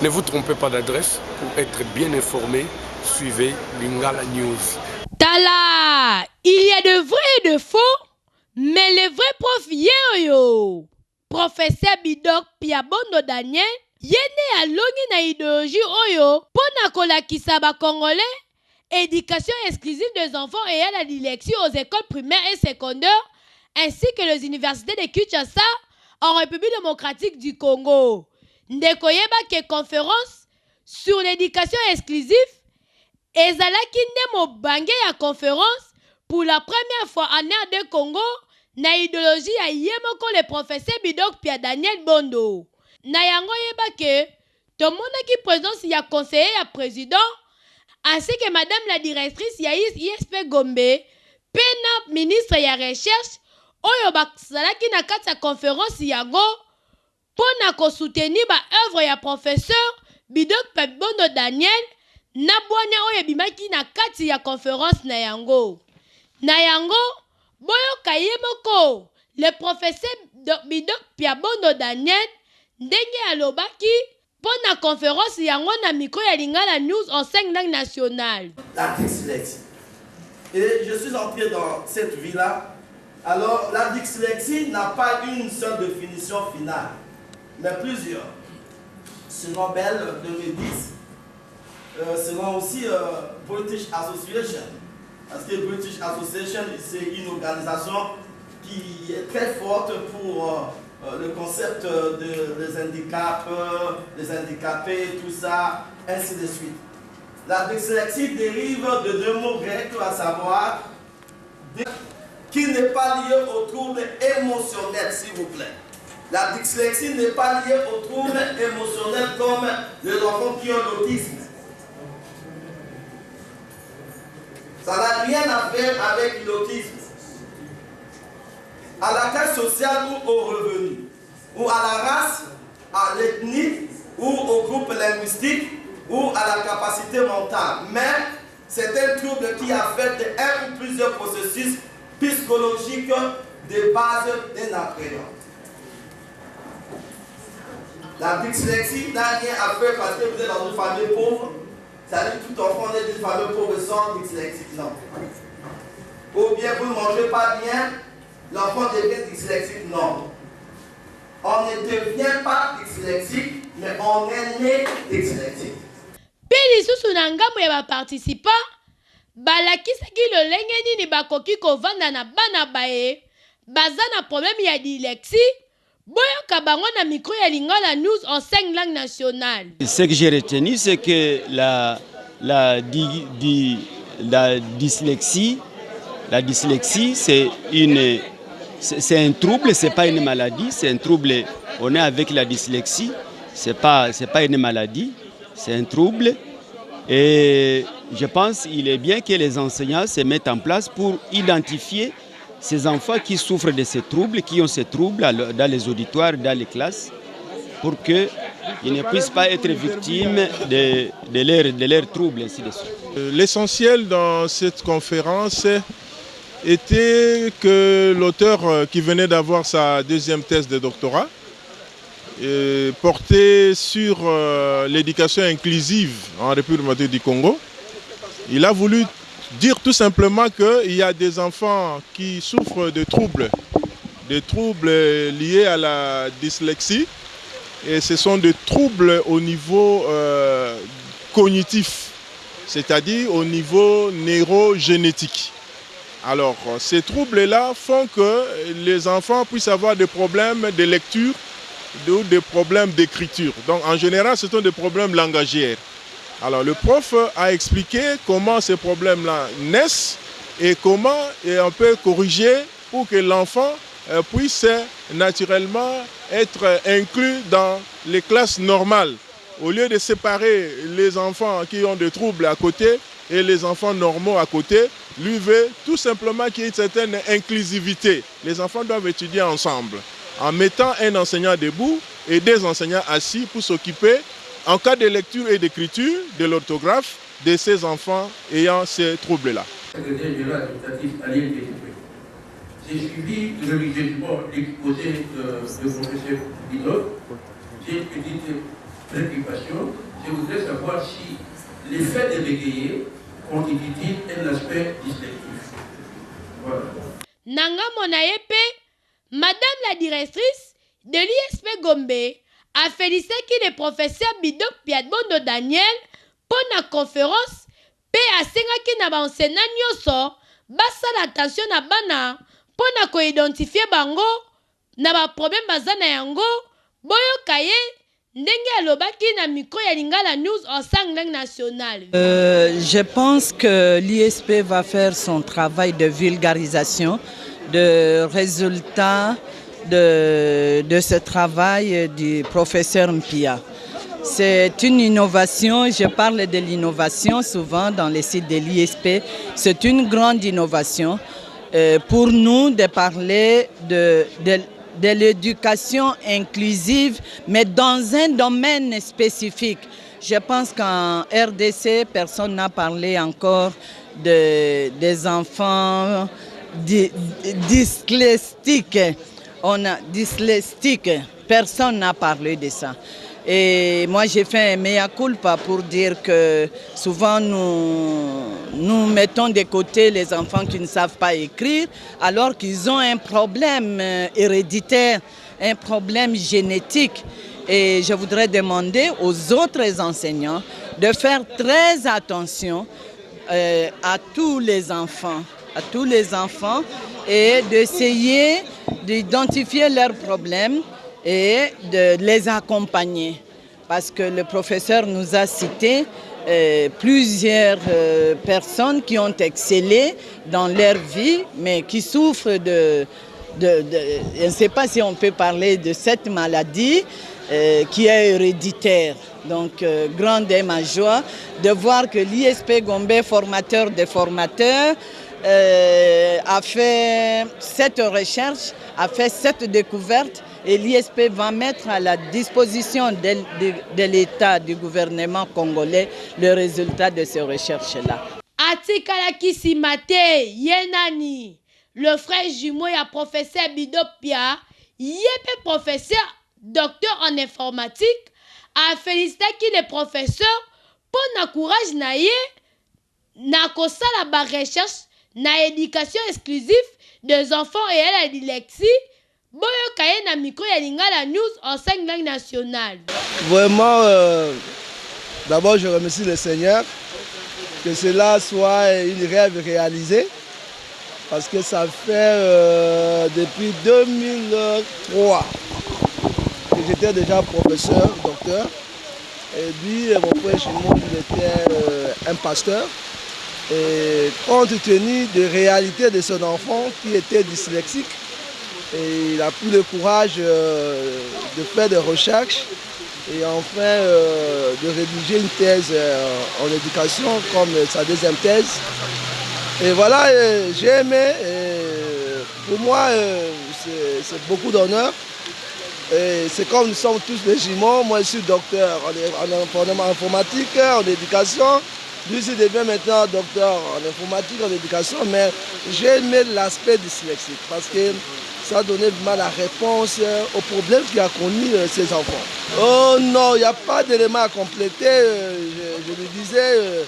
Ne vous trompez pas d'adresse pour être bien informé. Suivez Lingala News. Tala, il y a de vrais et de faux, mais les vrais profs yo. Professeur Bidok Piabondo Daniel, yene alongi na idéologie oyo, pona kolakisa ba Congolais, éducation exclusive des enfants et à la dyslexie aux écoles primaires et secondaires, ainsi que les universités de Kinshasa en République démocratique du Congo. Ndeko yeba ke conférence sur l'éducation exclusive ezalaki nde mobange ya conférence pour la première fois en RD Congo na idéologie ya yemoko le professeur Bidok Pia Daniel Bondo. Na yango yeba ke tomonaki présence ya conseiller ya président ainsi que madame la directrice ya ISP Gombe pe na ministre ya recherche oyo basalaki na kati ya conférence yango pona ko soutenir ba œuvre ya professeur Bidok Pia Bondo Daniel na bwana oyo bimaki na kati ya conférence na yango. Na yango, boyo kayemoko, le professeur Bidok Pia Bondo Daniel, ndenge alobaki, pour la conférence yango na micro ya Lingala News en 5 langues nationales. La dyslexie. Et je suis entré dans cette vie-là. Alors, la dyslexie n'a pas une seule définition finale, mais plusieurs. Selon Bell 2010, selon aussi British Association. Parce que British Association, c'est une organisation qui est très forte pour le concept des handicaps, les handicapés, tout ça, ainsi de suite. La dyslexie dérive de deux mots grecs, à savoir, qui n'est pas lié au trouble émotionnel, s'il vous plaît. La dyslexie n'est pas liée au trouble émotionnel comme les enfants qui ont l'autisme. Ça n'a rien à faire avec l'autisme. À la classe sociale ou au revenu, ou à la race, à l'ethnie, ou au groupe linguistique, ou à la capacité mentale. Mais c'est un trouble qui affecte un ou plusieurs processus psychologiques de base d'un apprenant. La dyslexie n'a rien à faire parce que vous êtes dans une famille pauvre. Ça dit tout enfant est d'une famille pauvre sans dyslexique, non. Ou bien vous ne mangez pas bien, l'enfant devient dyslexique, non. On ne devient pas dyslexique, mais on est né dyslexique. Pili susu na ngambo ya ba participants, balakisaki lolenge nini bakoki kovanda na bana bae, baza na problème ya dyslexie. Boyoka bango na micro ya Lingala News en 5 langues nationales. Ce que j'ai retenu, c'est que la dyslexie, c'est un trouble, c'est pas une maladie, c'est un trouble. On est avec la dyslexie, c'est pas une maladie, c'est un trouble. Et je pense qu'il est bien que les enseignants se mettent en place pour identifier ces enfants qui souffrent de ces troubles, qui ont ces troubles dans les auditoires, dans les classes, pour qu'ils ne puissent pas être victimes de leurs troubles, ainsi de suite. L'essentiel dans cette conférence était que l'auteur qui venait d'avoir sa deuxième thèse de doctorat portait sur l'éducation inclusive en République démocratique du Congo. Il a voulu dire tout simplement qu'il y a des enfants qui souffrent de troubles liés à la dyslexie, et ce sont des troubles au niveau cognitif, c'est-à-dire au niveau neurogénétique. Alors, ces troubles-là font que les enfants puissent avoir des problèmes de lecture ou des problèmes d'écriture. Donc, en général, ce sont des problèmes langagiers. Alors le prof a expliqué comment ces problèmes-là naissent et comment on peut corriger pour que l'enfant puisse naturellement être inclus dans les classes normales. Au lieu de séparer les enfants qui ont des troubles à côté et les enfants normaux à côté, lui veut tout simplement qu'il y ait une certaine inclusivité. Les enfants doivent étudier ensemble en mettant un enseignant debout et des enseignants assis pour s'occuper en cas de lecture et d'écriture, de l'orthographe, de ces enfants ayant ces troubles-là. J'ai suivi religieusement les côtés de professeur Bidok. J'ai une petite préoccupation. Je voudrais savoir si l'effet de bégayer constitue un aspect distinctif. Voilà. Nanga Monayepe, Madame la directrice de l'ISP Gombe a félicité le professeur Bidok Piadbondo Daniel pour la conférence pe asengaki na ba enseignant nyoso basala attention na bana pour na ko identifier bango na ba problème bazana yango boyoka ye ndenge alobaki na micro ya Lingala News en langue nationale. Je pense que l'ISP va faire son travail de vulgarisation, de résultats de ce travail du professeur Mpia. C'est une innovation, je parle de l'innovation souvent dans les sites de l'ISP. C'est une grande innovation pour nous de parler de l'éducation inclusive, mais dans un domaine spécifique. Je pense qu'en RDC, personne n'a parlé encore des enfants dyslexiques. Personne n'a parlé de ça. Et moi, j'ai fait un mea culpa pour dire que souvent nous mettons de côté les enfants qui ne savent pas écrire alors qu'ils ont un problème héréditaire, un problème génétique. Et je voudrais demander aux autres enseignants de faire très attention à tous les enfants et d'essayer d'identifier leurs problèmes et de les accompagner. Parce que le professeur nous a cité plusieurs personnes qui ont excellé dans leur vie, mais qui souffrent je ne sais pas si on peut parler de cette maladie qui est héréditaire. Donc, grande est ma joie de voir que l'ISP Gombe, formateur des formateurs, a fait cette recherche, a fait cette découverte. Et l'ISP va mettre à la disposition de l'État, du gouvernement congolais, le résultat de ces recherches-là. Atikala Kisimate Yenani, le frère jumeau et professeur Bidopia, Yepe professeur, docteur en informatique, a félicité le professeur pour le courage naïe, na kosala ba recherche, na éducation exclusive des enfants et à la dyslexie. Boyokaye na micro ya Lingala News en 5 langues nationales. Vraiment, d'abord je remercie le Seigneur que cela soit une rêve réalisée parce que ça fait depuis 2003 que j'étais déjà professeur, docteur et puis mon frère jumeau il était un pasteur et compte tenu des réalités de son enfant qui était dyslexique. Et il a pris le courage de faire des recherches et enfin de rédiger une thèse en éducation comme sa deuxième thèse. Et voilà, j'ai aimé. Et pour moi, c'est beaucoup d'honneur. C'est comme nous sommes tous des jumeaux. Moi, je suis docteur en informatique, en éducation. Lui, il devient maintenant docteur en informatique, en éducation. Mais j'ai aimé l'aspect dyslexique parce que ça a donné vraiment la réponse aux problèmes qu'il a connus ces enfants. Oh non, il n'y a pas d'élément à compléter. Je le disais,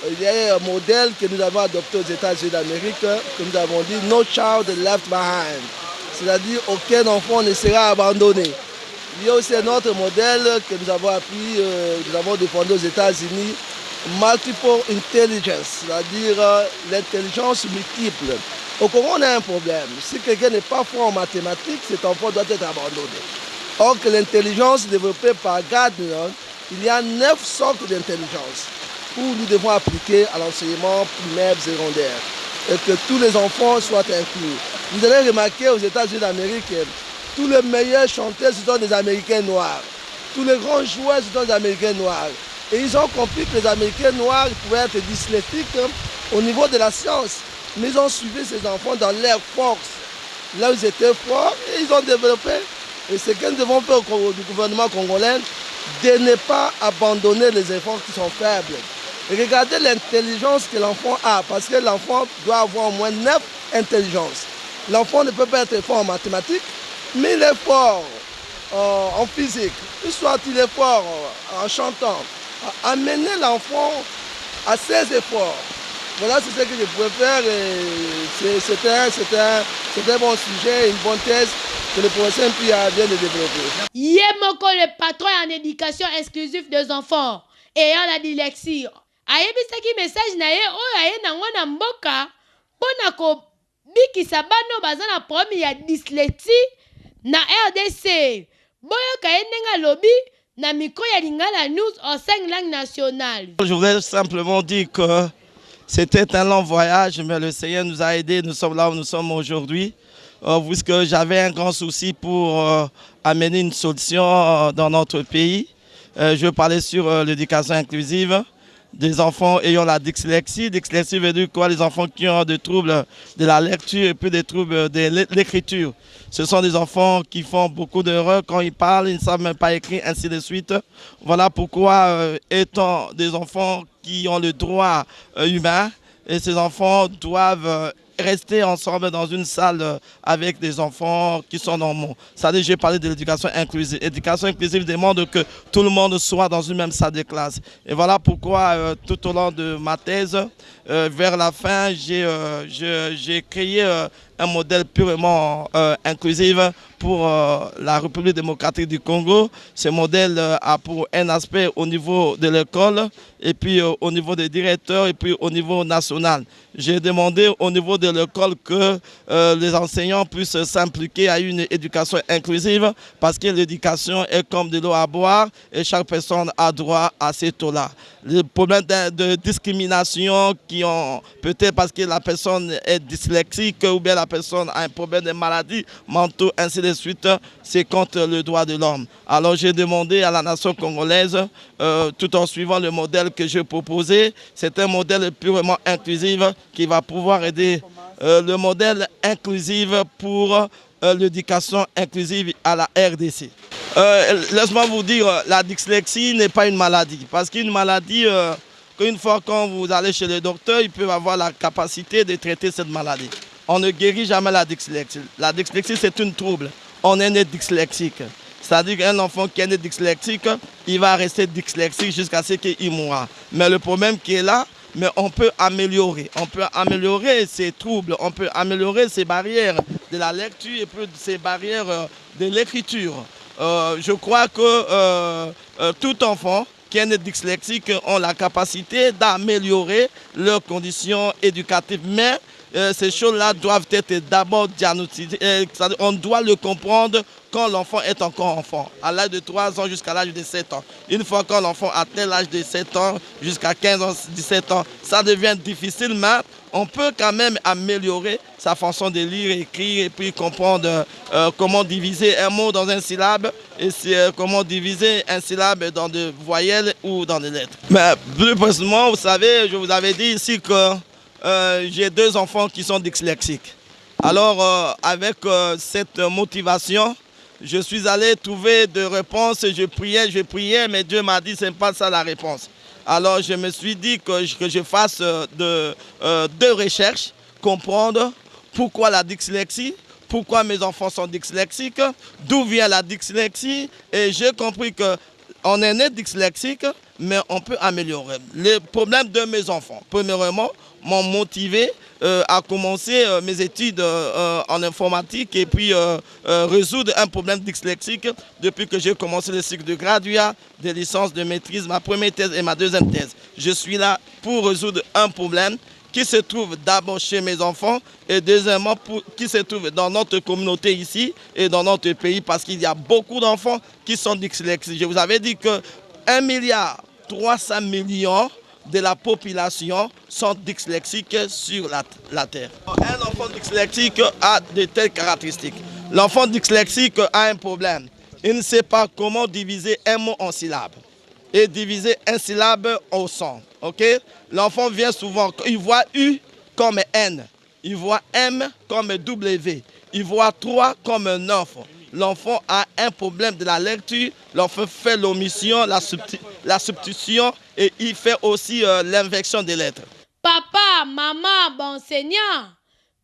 il y a un modèle que nous avons adopté aux États-Unis d'Amérique, que nous avons dit « No child left behind ». C'est-à-dire aucun enfant ne sera abandonné. Il y a aussi un autre modèle que nous avons appris, nous avons défendu aux États-Unis, multiple intelligence, c'est-à-dire l'intelligence multiple. Au Congo, on a un problème. Si quelqu'un n'est pas fort en mathématiques, cet enfant doit être abandonné. Or que l'intelligence développée par Gardner, il y a 9 sortes d'intelligence où nous devons appliquer à l'enseignement primaire, secondaire, et que tous les enfants soient inclus. Vous allez remarquer aux États-Unis d'Amérique, tous les meilleurs chanteurs sont des Américains noirs. Tous les grands joueurs sont des Américains noirs. Et ils ont compris que les Américains noirs pouvaient être dyslexiques au niveau de la science. Mais ils ont suivi ces enfants dans leur force. Là où ils étaient forts, et ils ont développé. Et ce que nous devons faire du gouvernement congolais, de ne pas abandonner les efforts qui sont faibles. Et regardez l'intelligence que l'enfant a, parce que l'enfant doit avoir au moins 9 intelligences. L'enfant ne peut pas être fort en mathématiques, mais il est fort en physique, soit il est fort en chantant, amener l'enfant à ses efforts. Voilà, c'est ce que je pouvais faire. C'était un bon sujet, une bonne thèse que le professeur MP a bien développé. Yemoko, le patron en éducation exclusive des enfants ayant la dyslexie. Ayebisaki message na ye oyo aye nango na mboka pona ko bikisa bano baza na problème ya dyslexie na RDC. Boyoka ye ndenga lobi na micro ya Lingala News en 5 langues nationales. Je voudrais simplement dire que c'était un long voyage, mais le Seigneur nous a aidés. Nous sommes là où nous sommes aujourd'hui, puisque j'avais un grand souci pour amener une solution dans notre pays. Je veux parler sur l'éducation inclusive des enfants ayant la dyslexie. Dyslexie veut dire quoi? Les enfants qui ont des troubles de la lecture et puis des troubles de l'écriture. Ce sont des enfants qui font beaucoup d'erreurs quand ils parlent, ils ne savent même pas écrire, ainsi de suite. Voilà pourquoi, étant des enfants qui ont le droit humain, et ces enfants doivent rester ensemble dans une salle avec des enfants qui sont normaux. C'est-à-dire, j'ai parlé de l'éducation inclusive. L'éducation inclusive demande que tout le monde soit dans une même salle de classe. Et voilà pourquoi, tout au long de ma thèse, vers la fin, j'ai créé un modèle purement inclusif pour la République démocratique du Congo. Ce modèle a pour un aspect au niveau de l'école, et puis au niveau des directeurs, et puis au niveau national. J'ai demandé au niveau de l'école que les enseignants puissent s'impliquer à une éducation inclusive, parce que l'éducation est comme de l'eau à boire et chaque personne a droit à cette eau-là. Les problèmes de discrimination qui ont, peut-être parce que la personne est dyslexique ou bien la personne a un problème de maladie mentale, ainsi de suite, c'est contre le droit de l'homme. Alors j'ai demandé à la nation congolaise, tout en suivant le modèle que je proposais, c'est un modèle purement inclusif qui va pouvoir aider le modèle inclusif pour l'éducation inclusive à la RDC. Laisse-moi vous dire, la dyslexie n'est pas une maladie, parce qu'une maladie, qu'une fois quand vous allez chez le docteur, ils peuvent avoir la capacité de traiter cette maladie. On ne guérit jamais la dyslexie. La dyslexie, c'est un trouble. On est né dyslexique. C'est-à-dire qu'un enfant qui est né dyslexique, il va rester dyslexique jusqu'à ce qu'il mourra. Mais le problème qui est là, mais on peut améliorer. On peut améliorer ces troubles, on peut améliorer ces barrières de la lecture et puis ces barrières de l'écriture. Je crois que tout enfant qui est né dyslexique ont la capacité d'améliorer leurs conditions éducatives. Mais ces choses-là doivent être d'abord diagnostiquées. On doit le comprendre quand l'enfant est encore enfant, à l'âge de 3 ans jusqu'à l'âge de 7 ans. Une fois que l'enfant atteint l'âge de 7 ans jusqu'à 15 ans, 17 ans, ça devient difficile, mais on peut quand même améliorer sa façon de lire, écrire et puis comprendre comment diviser un mot dans un syllabe et comment diviser un syllabe dans des voyelles ou dans des lettres. Mais plus précisément, vous savez, je vous avais dit ici que j'ai 2 enfants qui sont dyslexiques. Alors, avec cette motivation, je suis allé trouver des réponses. Je priais, mais Dieu m'a dit, ce n'est pas ça la réponse. Alors, je me suis dit que je fasse 2 recherches, comprendre pourquoi la dyslexie, pourquoi mes enfants sont dyslexiques, d'où vient la dyslexie. Et j'ai compris qu'on est né dyslexique, mais on peut améliorer. Les problèmes de mes enfants, premièrement, m'ont motivé à commencer mes études en informatique et puis résoudre un problème dyslexique depuis que j'ai commencé le cycle de graduat, de licence, de maîtrise, ma première thèse et ma deuxième thèse. Je suis là pour résoudre un problème qui se trouve d'abord chez mes enfants et deuxièmement qui se trouve dans notre communauté ici et dans notre pays, parce qu'il y a beaucoup d'enfants qui sont dyslexiques. Je vous avais dit que 1,3 milliard de la population sont dyslexiques sur la Terre. Un enfant dyslexique a de telles caractéristiques. L'enfant dyslexique a un problème. Il ne sait pas comment diviser un mot en syllabes et diviser un syllabe au son. Okay? L'enfant vient souvent, il voit U comme N, il voit M comme W, il voit 3 comme 9. L'enfant a un problème de la lecture, l'enfant fait l'omission, la substitution et il fait aussi l'inversion des lettres. Papa, maman, bon enseignant,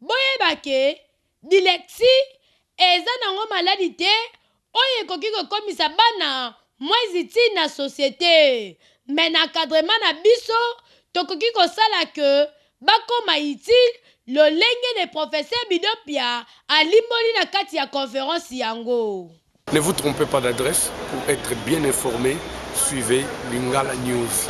boyebake, dyslexie, eza nango maladie te, oyo ekoki kokomisa bana mwezi ntina société. Mais na encadrement na biso tokoki kosala ke bakoma utile lolenge le professeur Bidopia alimboli na kati ya conférence yango. Ne vous trompez pas d'adresse. Pour être bien informé, suivez Lingala News.